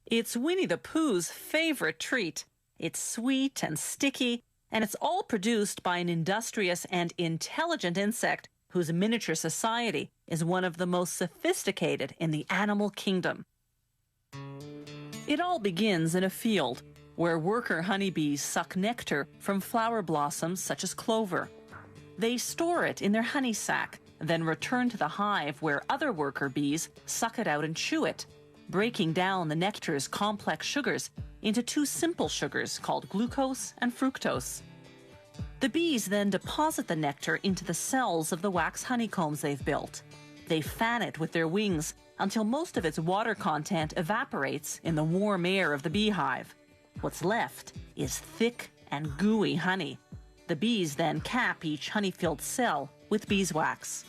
It's Winnie the Pooh's favorite treat. It's sweet and sticky, and it's all produced by an industrious and intelligent insect whose miniature society is one of the most sophisticated in the animal kingdom. It all begins in a field where worker honeybees suck nectar from flower blossoms such as clover. They store it in their honey sac, then return to the hive where other worker bees suck it out and chew it, breaking down the nectar's complex sugars into two simple sugars called glucose and fructose. The bees then deposit the nectar into the cells of the wax honeycombs they've built. They fan it with their wings until most of its water content evaporates in the warm air of the beehive. What's left is thick and gooey honey. The bees then cap each honey-filled cell with beeswax.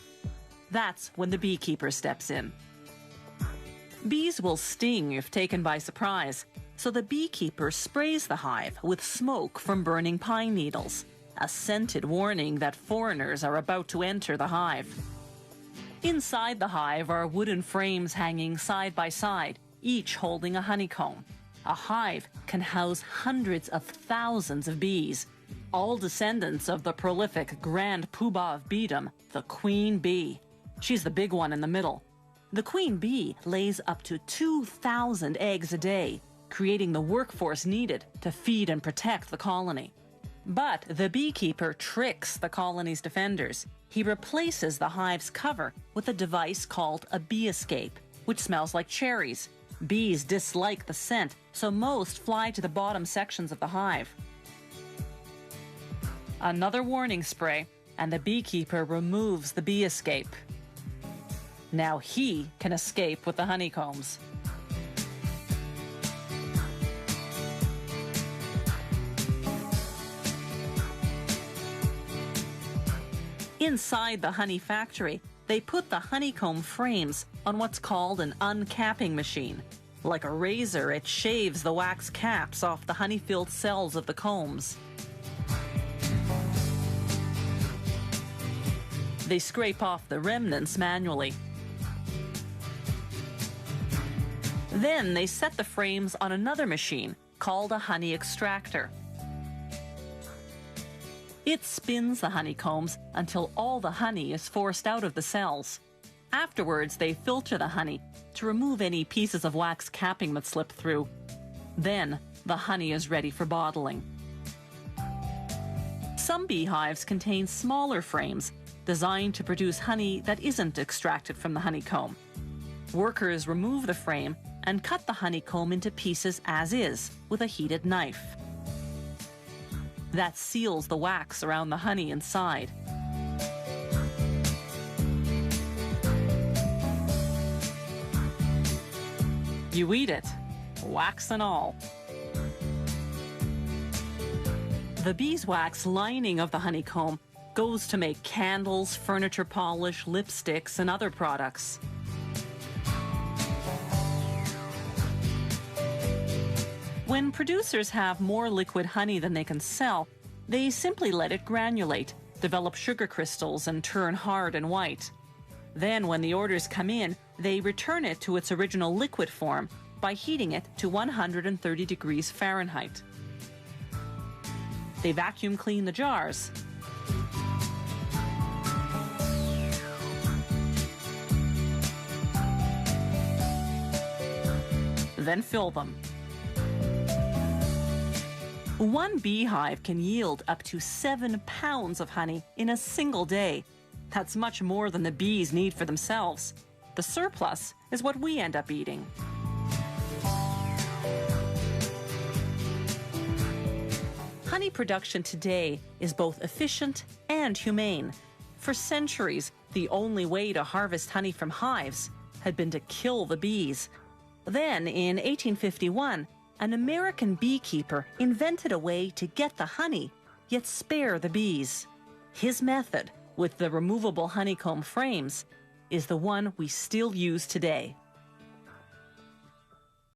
That's when the beekeeper steps in. Bees will sting if taken by surprise, so the beekeeper sprays the hive with smoke from burning pine needles, a scented warning that foreigners are about to enter the hive. Inside the hive are wooden frames hanging side by side, each holding a honeycomb. A hive can house hundreds of thousands of bees, all descendants of the prolific grand poobah of beedom, the queen bee. She's the big one in the middle. The queen bee lays up to 2,000 eggs a day, creating the workforce needed to feed and protect the colony. But the beekeeper tricks the colony's defenders. He replaces the hive's cover with a device called a bee escape, which smells like cherries. Bees dislike the scent, so most fly to the bottom sections of the hive. Another warning spray, and the beekeeper removes the bee escape. Now he can escape with the honeycombs. Inside the honey factory, they put the honeycomb frames on what's called an uncapping machine. Like a razor, it shaves the wax caps off the honey-filled cells of the combs. They scrape off the remnants manually. Then they set the frames on another machine called a honey extractor. It spins the honeycombs until all the honey is forced out of the cells. Afterwards, they filter the honey to remove any pieces of wax capping that slip through. Then, the honey is ready for bottling. Some beehives contain smaller frames designed to produce honey that isn't extracted from the honeycomb. Workers remove the frame and cut the honeycomb into pieces as is with a heated knife. That seals the wax around the honey inside. You eat it, wax and all. The beeswax lining of the honeycomb goes to make candles, furniture polish, lipsticks, and other products. When producers have more liquid honey than they can sell, they simply let it granulate, develop sugar crystals, and turn hard and white. Then, when the orders come in, they return it to its original liquid form by heating it to 130 degrees Fahrenheit. They vacuum clean the jars. Then fill them. One beehive can yield up to 7 pounds of honey in a single day. That's much more than the bees need for themselves. The surplus is what we end up eating. Honey production today is both efficient and humane. For centuries, the only way to harvest honey from hives had been to kill the bees. Then, in 1851, an American beekeeper invented a way to get the honey, yet spare the bees. His method, with the removable honeycomb frames, is the one we still use today.